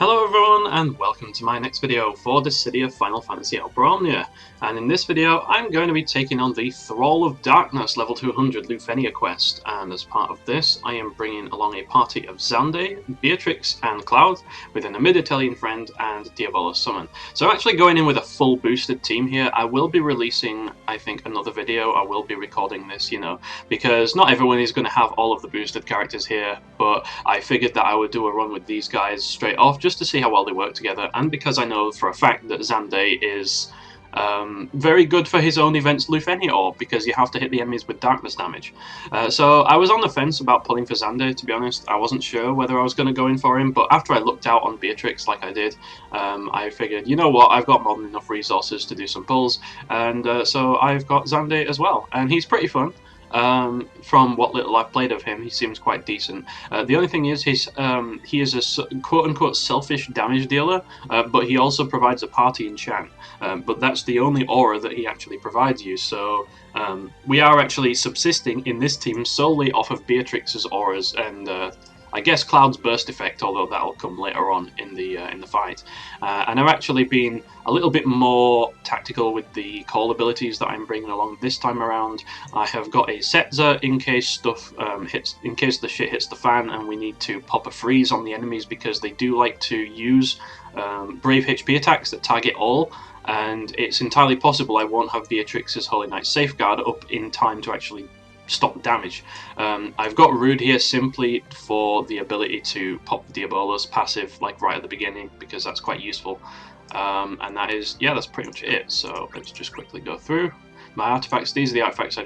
Hello everyone and welcome to my next video for the City of Final Fantasy Alberomnia, and in this video I'm going to be taking on the Thrall of Darkness level 200 Lufenia quest, and as part of this I am bringing along a party of Xande, Beatrix and Cloud with an mid-Italian friend and Diabolo summon. So I'm actually going in with a full boosted team here. I will be releasing, I think, another video. I will be recording this, because not everyone is going to have all of the boosted characters here, but I figured that I would do a run with these guys straight off just to see how well they work together, and because I know for a fact that Xande is very good for his own event's Lufenia orb, because you have to hit the enemies with darkness damage. So I was on the fence about pulling for Xande, to be honest. I wasn't sure whether I was going to go in for him, but after I looked out on Beatrix like I did, I figured, you know what, I've got more than enough resources to do some pulls, and so I've got Xande as well, and he's pretty fun. From what little I've played of him, he seems quite decent. The only thing is, he is a quote-unquote selfish damage dealer, but he also provides a party enchant. But that's the only aura that he actually provides you, so we are actually subsisting in this team solely off of Beatrix's auras, and I guess Cloud's burst effect, although that'll come later on in the fight. And I've actually been a little bit more tactical with the call abilities that I'm bringing along this time around. I have got a Setzer in case stuff in case the shit hits the fan and we need to pop a freeze on the enemies, because they do like to use brave HP attacks that target all. And it's entirely possible I won't have Beatrix's Holy Knight Safeguard up in time to actually stop damage. I've got Rude here simply for the ability to pop the Diabolo's passive like right at the beginning, because that's quite useful. And that is, yeah, that's pretty much it. So let's just quickly go through my artifacts. These are the artifacts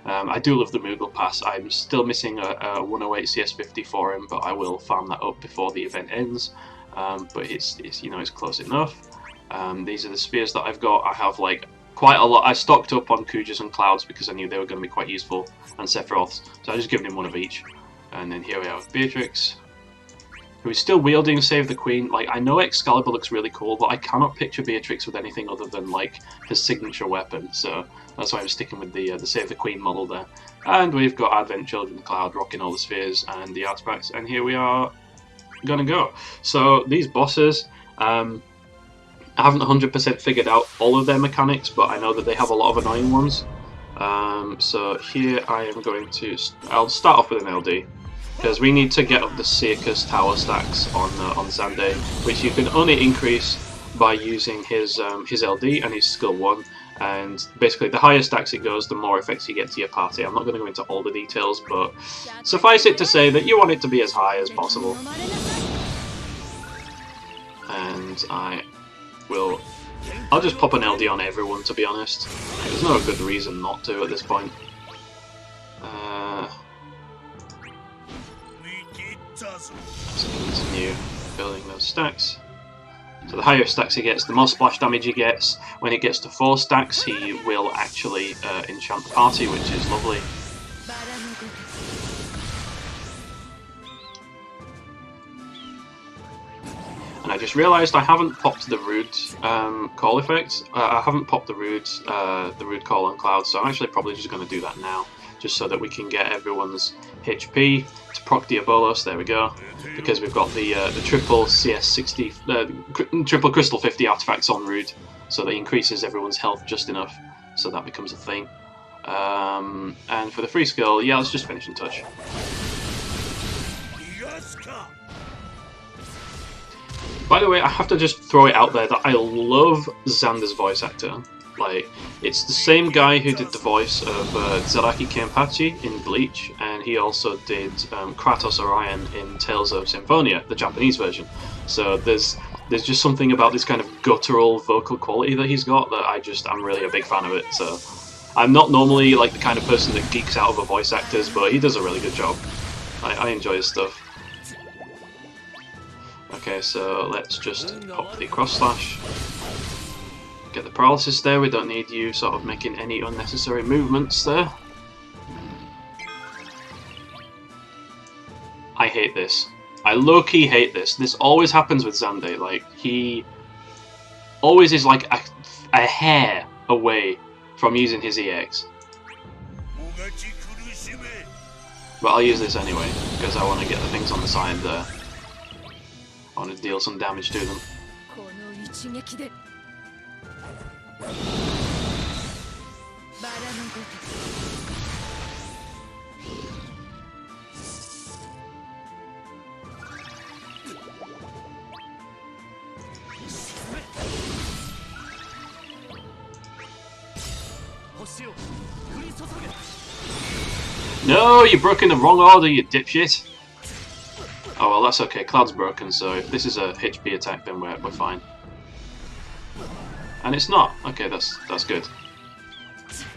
I do love the Moogle Pass. I'm still missing a 108 CS50 for him, but I will farm that up before the event ends. But it's close enough. These are the spears that I've got. I have like quite a lot. I stocked up on Kujas and Clouds because I knew they were going to be quite useful, and Sephiroths, so I just given him one of each. And then here we are with Beatrix, who is still wielding Save the Queen. Like, I know Excalibur looks really cool, but I cannot picture Beatrix with anything other than like his signature weapon, so that's why I'm sticking with the Save the Queen model there. And we've got Advent Children Cloud rocking all the spheres and the artifacts, and here we are gonna go. So these bosses, I haven't 100% figured out all of their mechanics, but I know that they have a lot of annoying ones. So here I am going to... I'll start off with an LD, because we need to get up the Circus Tower stacks on Xande, which you can only increase by using his LD and his skill 1. And basically, the higher stacks it goes, the more effects you get to your party. I'm not going to go into all the details, but suffice it to say that you want it to be as high as possible. And I'll just pop an LD on everyone, to be honest. There's no good reason not to at this point. So continue building those stacks. So the higher stacks he gets, the more splash damage he gets. When it gets to 4 stacks, he will actually enchant the party, which is lovely. And I just realised I haven't popped the Rude call effect. I haven't popped the Rude call on Cloud, so I'm actually probably just going to do that now, just so that we can get everyone's HP to proc Diabolos. There we go, because we've got the triple CS60, triple Crystal 50 artifacts on Rude, so that increases everyone's health just enough, so that becomes a thing. And for the free skill, yeah, let's just finish and touch. By the way, I have to just throw it out there that I love Xande's voice actor. Like, it's the same guy who did the voice of Zaraki Kenpachi in Bleach, and he also did Kratos Orion in Tales of Symphonia, the Japanese version. So there's just something about this kind of guttural vocal quality that he's got that I'm really a big fan of it. So I'm not normally like the kind of person that geeks out over voice actors, but he does a really good job. I enjoy his stuff. Okay, so let's just pop the cross slash. Get the paralysis there. We don't need you sort of making any unnecessary movements there. I hate this. I low-key hate this. This always happens with Xande. Like, he always is like a hair away from using his EX. But I'll use this anyway, because I want to get the things on the side there. I want to deal some damage to them. No, you broke in the wrong order, you dipshit! Oh well, that's okay. Cloud's broken, so if this is a HP attack, then we're fine. And it's not. Okay, that's good.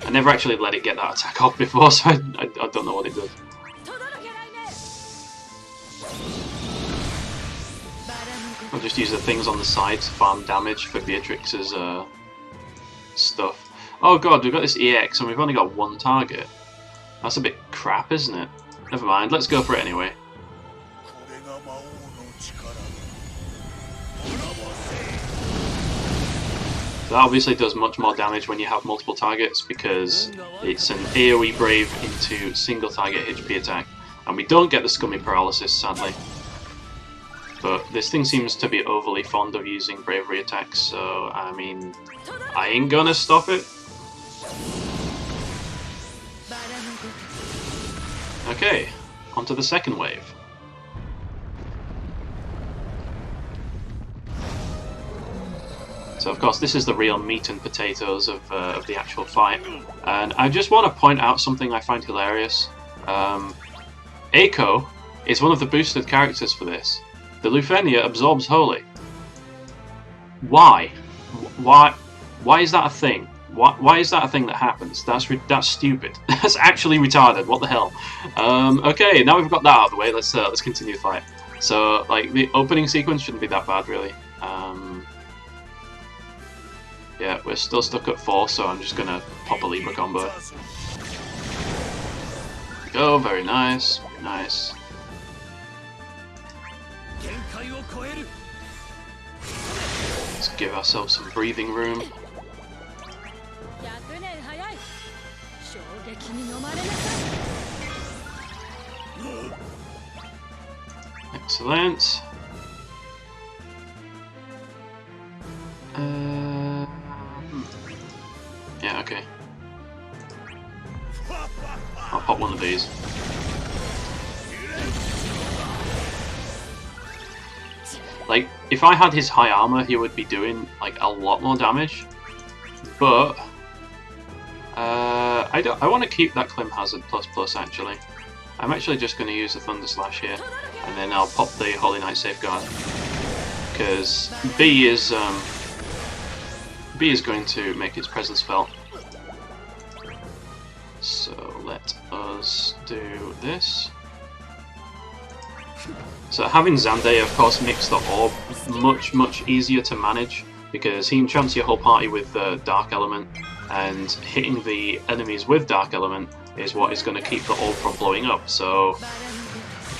I never actually let it get that attack off before, so I don't know what it does. I'll just use the things on the side to farm damage for Beatrix's stuff. Oh god, we've got this EX and we've only got one target. That's a bit crap, isn't it? Never mind, let's go for it anyway. That obviously does much more damage when you have multiple targets because it's an AoE Brave into single target HP attack. And we don't get the scummy paralysis, sadly. But this thing seems to be overly fond of using bravery attacks, so I mean, I ain't gonna stop it. Okay, on to the second wave. So of course this is the real meat and potatoes of the actual fight. And I just want to point out something I find hilarious. Eiko is one of the boosted characters for this. The Lufenia absorbs Holy. Why? Why is that a thing? Why is that a thing that happens? That's stupid. That's actually retarded. What the hell? Okay, now we've got that out of the way. Let's continue the fight. So like the opening sequence shouldn't be that bad really. Yeah, we're still stuck at 4, so I'm just gonna pop a Libra combo. Go, very nice, nice. Let's give ourselves some breathing room. Excellent. Yeah, okay. I'll pop one of these. Like, if I had his high armor, he would be doing like a lot more damage. But I want to keep that Clim Hazard ++ actually. I'm actually just going to use the Thunder Slash here, and then I'll pop the Holy Knight Safeguard because B is going to make its presence felt. So let us do this. So having Xande, of course, makes the orb much easier to manage because he enchants your whole party with Dark Element, and hitting the enemies with Dark Element is what is going to keep the orb from blowing up. So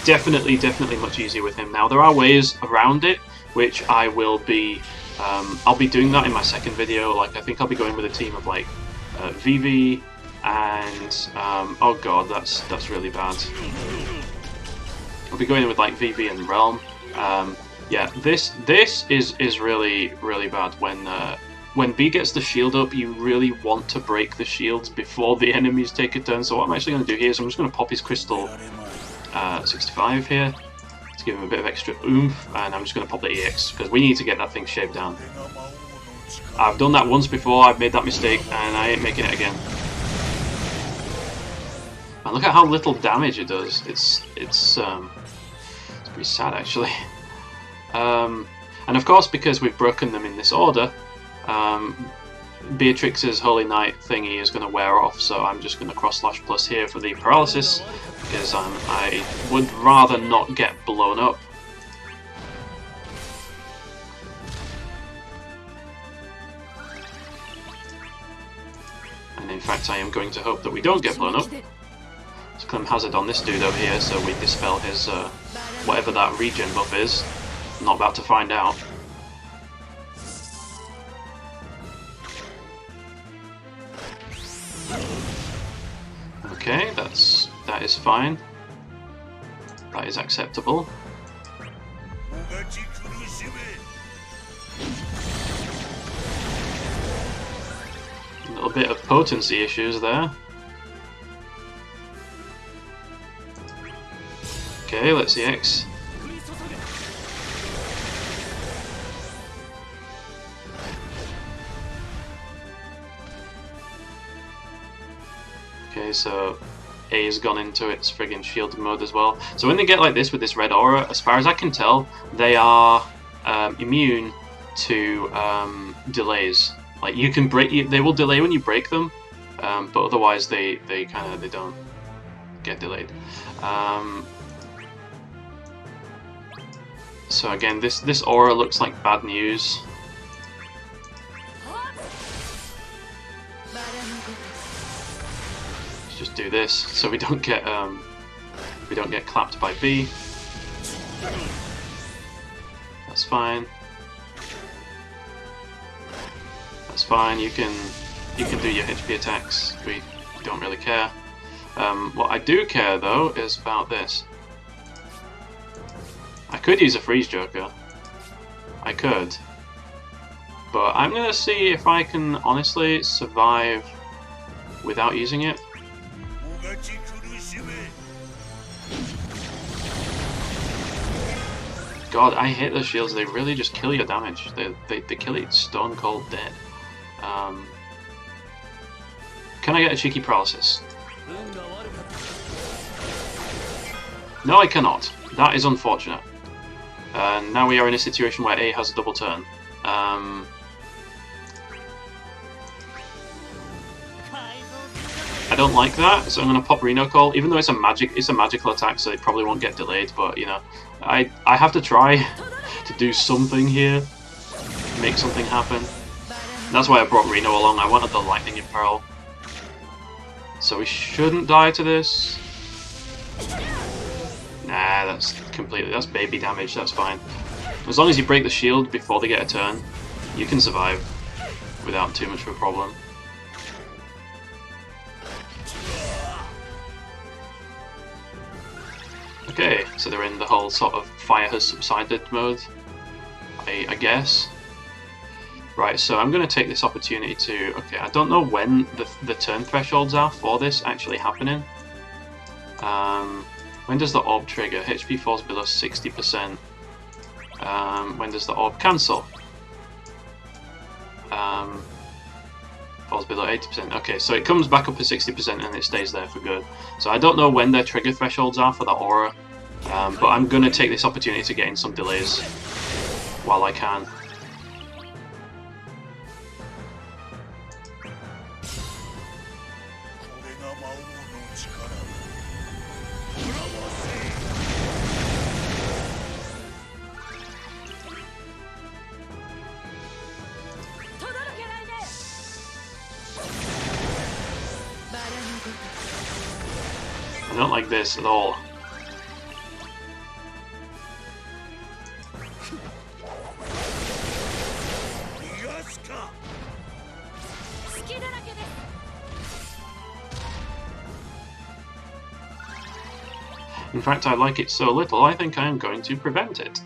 definitely much easier with him. Now there are ways around it, which I will be. I'll be doing that in my second video. Like I think I'll be going with a team of like VV and oh god, that's really bad. I'll be going with like VV and Realm. Yeah, this is really bad. When B gets the shield up, you really want to break the shields before the enemies take a turn. So what I'm actually going to do here is I'm just going to pop his crystal 65 here to give him a bit of extra oomph, and I'm just going to pop the EX because we need to get that thing shaved down. I've done that once before, I've made that mistake, and I ain't making it again. And look at how little damage it does. It's pretty sad actually. And of course, because we've broken them in this order, Beatrix's Holy Knight thingy is going to wear off, so I'm just going to cross slash plus here for the paralysis because I would rather not get blown up. And in fact I am going to hope that we don't get blown up. Let's Clim Hazard on this dude over here so we dispel his whatever that regen buff is. I'm not about to find out. Okay, that is fine. That is acceptable. A little bit of potency issues there. Okay, let's see X. Okay, so A has gone into its friggin' shielded mode as well. So when they get like this with this red aura, as far as I can tell, they are immune to delays. Like you can break, they will delay when you break them, but otherwise they don't get delayed. So again, this aura looks like bad news. Let's just do this so we don't get clapped by B. That's fine. That's fine. You can do your HP attacks. We don't really care. What I do care though is about this. I could use a freeze joker. I could. But I'm gonna see if I can honestly survive without using it. God, I hate those shields. They really just kill your damage. They kill it stone cold dead. Can I get a cheeky paralysis? No, I cannot. That is unfortunate. Now we are in a situation where A has a double turn. I don't like that, so I'm going to pop Reno Call. Even though it's a magical attack, so it probably won't get delayed. But you know, I have to try to do something here, make something happen. That's why I brought Reno along. I wanted the lightning imperil, so we shouldn't die to this. Nah, that's baby damage. That's fine. As long as you break the shield before they get a turn, you can survive without too much of a problem. Okay, so they're in the whole sort of fire has subsided mode, I guess. Right, so I'm going to take this opportunity to... Okay, I don't know when the turn thresholds are for this actually happening. When does the orb trigger? HP falls below 60%. When does the orb cancel? Falls below 80%. Okay, so it comes back up to 60% and it stays there for good. So I don't know when their trigger thresholds are for the aura, but I'm going to take this opportunity to get in some delays while I can. I don't like this at all. In fact, I like it so little, I think I am going to prevent it.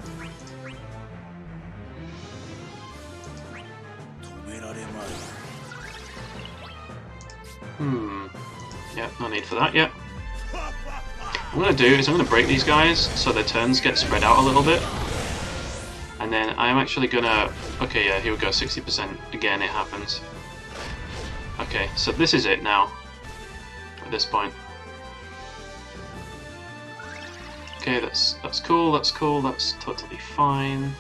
Yeah, no need for that yet. What I'm going to do is I'm going to break these guys so their turns get spread out a little bit. And then I'm actually going to... Okay, yeah, here we go, 60%. Again, it happens. Okay, so this is it now. At this point. Okay, that's cool, that's cool, that's totally fine.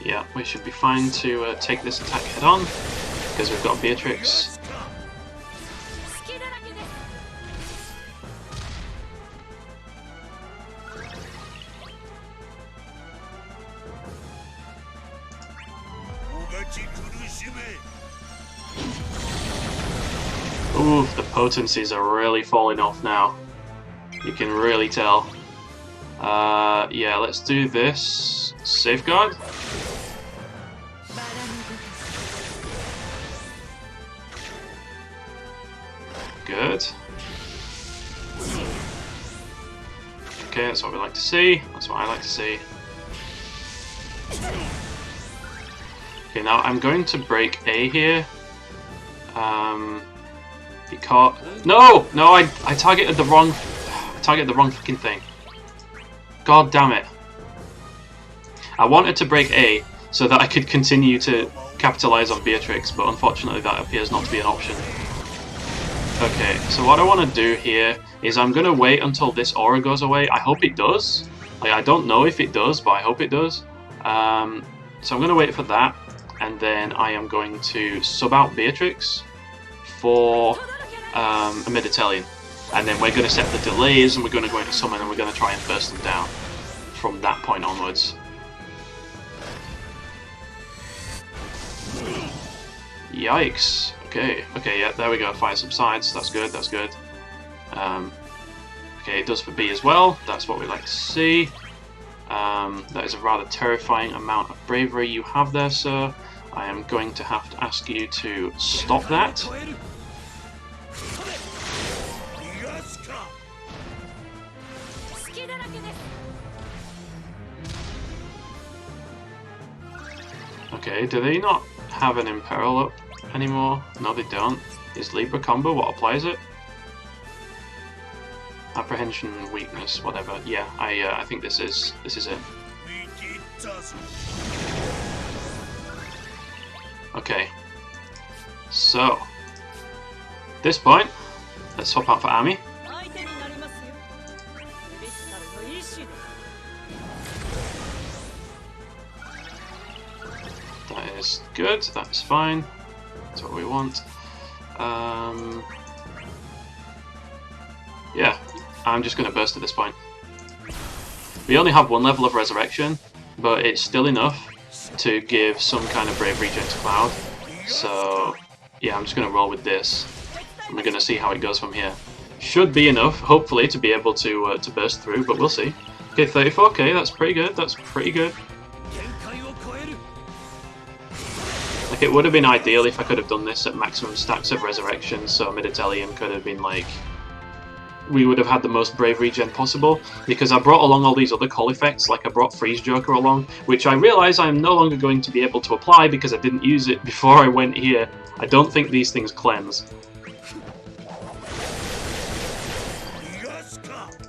Yeah, we should be fine to take this attack head on, because we've got Beatrix. Ooh, the potencies are really falling off now. You can really tell. Yeah, let's do this. Safeguard. Good. Okay, that's what we like to see. That's what I like to see. Okay, now I'm going to break A here. Because no, I targeted the wrong. I targeted the wrong fucking thing. God damn it! I wanted to break A so that I could continue to capitalize on Beatrix, but unfortunately that appears not to be an option. Okay, so what I want to do here is I'm going to wait until this aura goes away. I hope it does. Like, I don't know if it does, but I hope it does. So I'm going to wait for that, and then I am going to sub out Beatrix for a mid-Italian. And then we're going to set the delays, and we're going to go into summon, and we're going to try and burst them down from that point onwards. Yikes. Okay, yeah, there we go. Fire subsides. That's good, that's good. Okay, it does for B as well. That's what we like to see. That is a rather terrifying amount of bravery you have there, sir. I am going to have to ask you to stop that. Okay, do they not have an imperil up anymore? No, they don't. Is Libra combo what applies it? Apprehension, weakness, whatever. Yeah, I think this is it. Okay. So, at this point, let's swap out for Ami. That is good, that's fine. That's what we want. Yeah, I'm just going to burst at this point. We only have one level of resurrection, but it's still enough to give some kind of brave regen to Cloud. So, yeah, I'm just going to roll with this. And we're going to see how it goes from here. Should be enough, hopefully, to be able to burst through, but we'll see. Okay, 34k, that's pretty good, that's pretty good. Like, it would have been ideal if I could have done this at maximum stacks of resurrection, so mid-Italian could have been like... we would have had the most brave regen possible, because I brought along all these other call effects, like I brought Freeze Joker along, which I realise I am no longer going to be able to apply because I didn't use it before I went here. I don't think these things cleanse.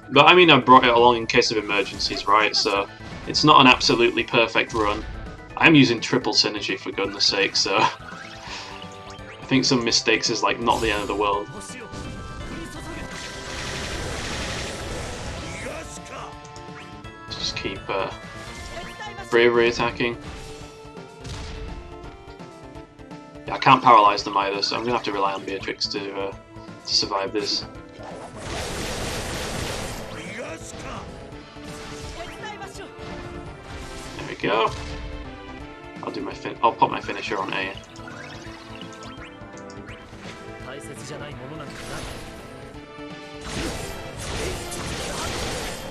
But I mean, I brought it along in case of emergencies, right? So it's not an absolutely perfect run. I'm using triple synergy for goodness sake, so I think some mistakes is like not the end of the world. Just keep bravery attacking. Yeah, I can't paralyze them either, so I'm gonna have to rely on Beatrix to survive this. There we go. I'll pop my finisher on A.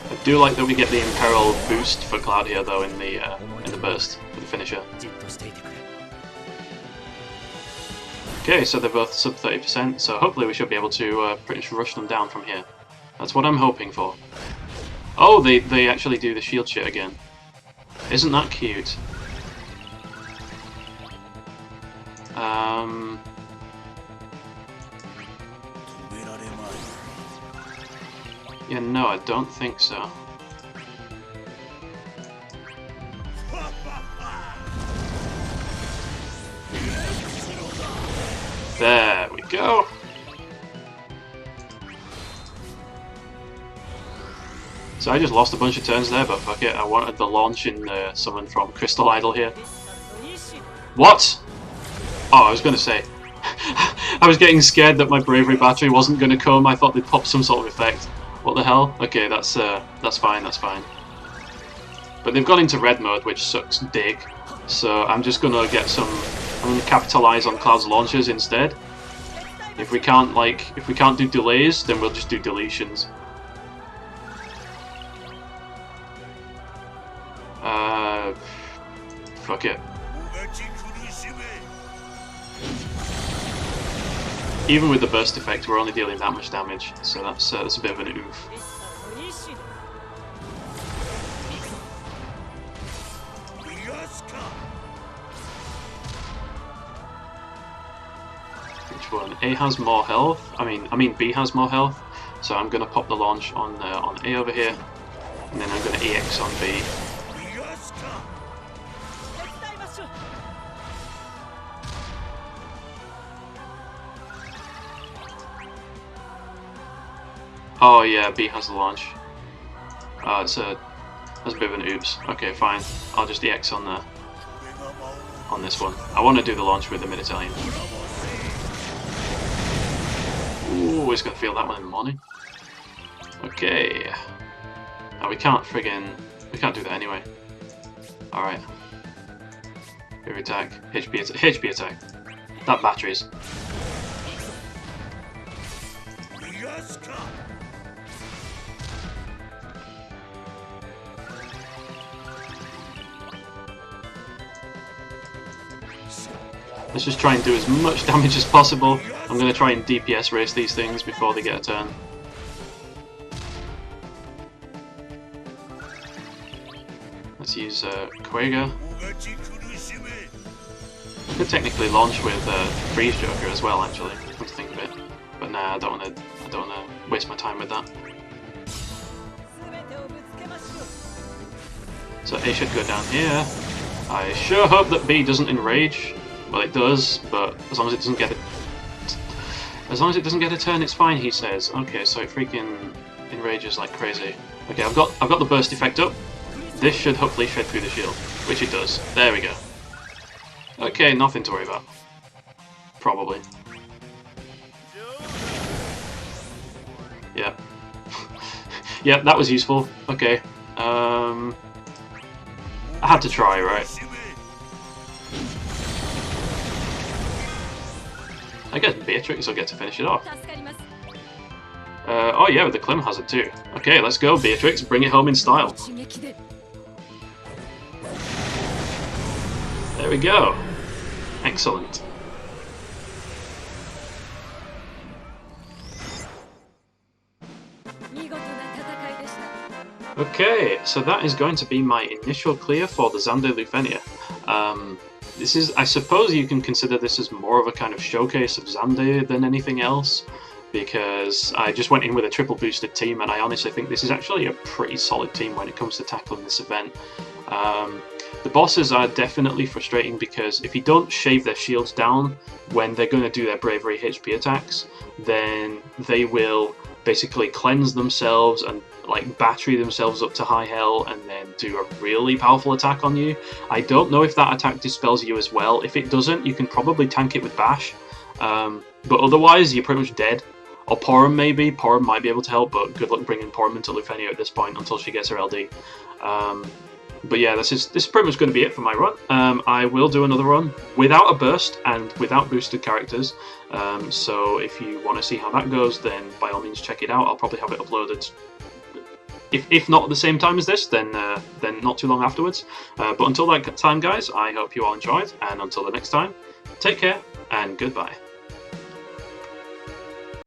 I do like that we get the imperil boost for Cloud here, though, in the burst for the finisher. Okay, so they're both sub 30%, so hopefully we should be able to pretty much rush them down from here. That's what I'm hoping for. Oh, they actually do the shield shit again. Isn't that cute? Yeah, no, I don't think so. There we go. So I just lost a bunch of turns there, but fuck it, I wanted the launch in summon from Crystal Idol here. What? Oh, I was going to say, I was getting scared that my bravery battery wasn't going to come. I thought they'd pop some sort of effect. What the hell? Okay, that's fine, that's fine. But they've gone into red mode, which sucks dick. So I'm just going to get some I'm going to capitalise on Cloud's launches instead. If we can't do delays, then we'll just do deletions. Fuck it. Even with the burst effect, we're only dealing that much damage, so that's a bit of an oof. Which one? A has more health. I mean B has more health. So I'm gonna pop the launch on A over here, and then I'm gonna EX on B. Oh yeah, B has the launch. That's a bit of an oops. Okay, fine. I'll just EX on this one. I want to do the launch with the mid-Italian. Ooh, he's gonna feel that one in the morning. Okay. Oh, we can't do that anyway. Alright. Here attack. HP attack. That batteries. Let's just try and do as much damage as possible. I'm going to try and DPS race these things before they get a turn. Let's use Quagga. Could technically launch with Freeze Joker as well, actually, come to think of it. But nah, I don't want to waste my time with that. So A should go down here. I sure hope that B doesn't enrage. Well, it does, but as long as it doesn't get a turn, it's fine. He says. Okay, so it freaking enrages like crazy. Okay, I've got the burst effect up. This should hopefully shred through the shield, which it does. There we go. Okay, nothing to worry about. Probably. Yeah. Yeah, that was useful. Okay. I had to try, right? I guess Beatrix will get to finish it off. Oh yeah, with the Clim Hazard too. Okay, let's go Beatrix, bring it home in style. There we go. Excellent. Okay, so that is going to be my initial clear for the Xande LUFENIA. This is, I suppose you can consider this as more of a kind of showcase of Xande than anything else, because I just went in with a triple boosted team, and I honestly think this is actually a pretty solid team when it comes to tackling this event. The bosses are definitely frustrating because if you don't shave their shields down when they're going to do their bravery HP attacks, then they will basically cleanse themselves and like battery themselves up to high hell and then do a really powerful attack on you. I don't know if that attack dispels you as well. If it doesn't, you can probably tank it with bash, but otherwise you're pretty much dead. Or Porum maybe. Porum might be able to help, but good luck bringing Porum into LUFENIA at this point until she gets her LD. But yeah, this is pretty much going to be it for my run. I will do another run without a burst and without boosted characters. So if you want to see how that goes, then by all means check it out. I'll probably have it uploaded, if not at the same time as this, then not too long afterwards. But until that time, guys, I hope you all enjoyed, and until the next time, take care and goodbye.